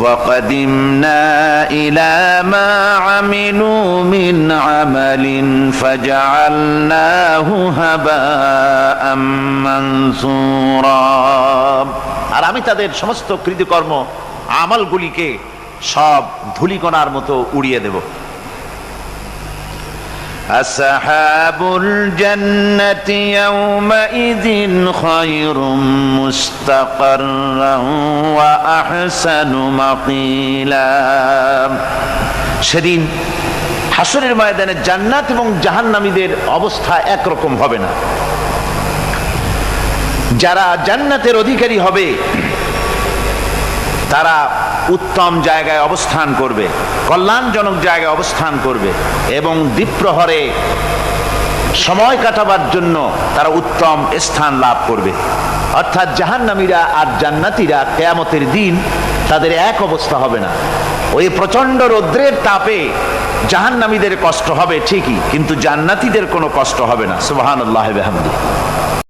وقدمنا إلى ما عملوا من عمل فجعلناه هباء منثورا। আর আমি তাদের সমস্ত কৃতকর্ম আমলগুলিকে সব ধূলিকণার মতো উড়িয়ে দেব। আসহাবুল জান্নাতি ইয়াওমাইযিন খায়রুম মুস্তাকাররান ওয়া আহসানু মাকিলা। সেদিন হাসরের ময়দানে জান্নাত এবং জাহান্নামীদের অবস্থা একরকম হবে না। যারা জান্নাতের অধিকারী হবে তারা উত্তম জায়গায় অবস্থান করবে, কল্যাণজনক জায়গায় অবস্থান করবে এবং দ্বীপ্রহরে সময় কাটাবার জন্য তারা উত্তম স্থান লাভ করবে। অর্থাৎ জাহান্নামীরা আর জান্নাতীরা কিয়ামতের দিন তাদের এক অবস্থা হবে না। ওই প্রচন্ড রৌদ্রের তাপে জাহান্নামীদের কষ্ট হবে ঠিকই, কিন্তু জান্নাতীদের কোনো কষ্ট হবে না। সুবহানাল্লাহি ওয়া বিহামদিহি।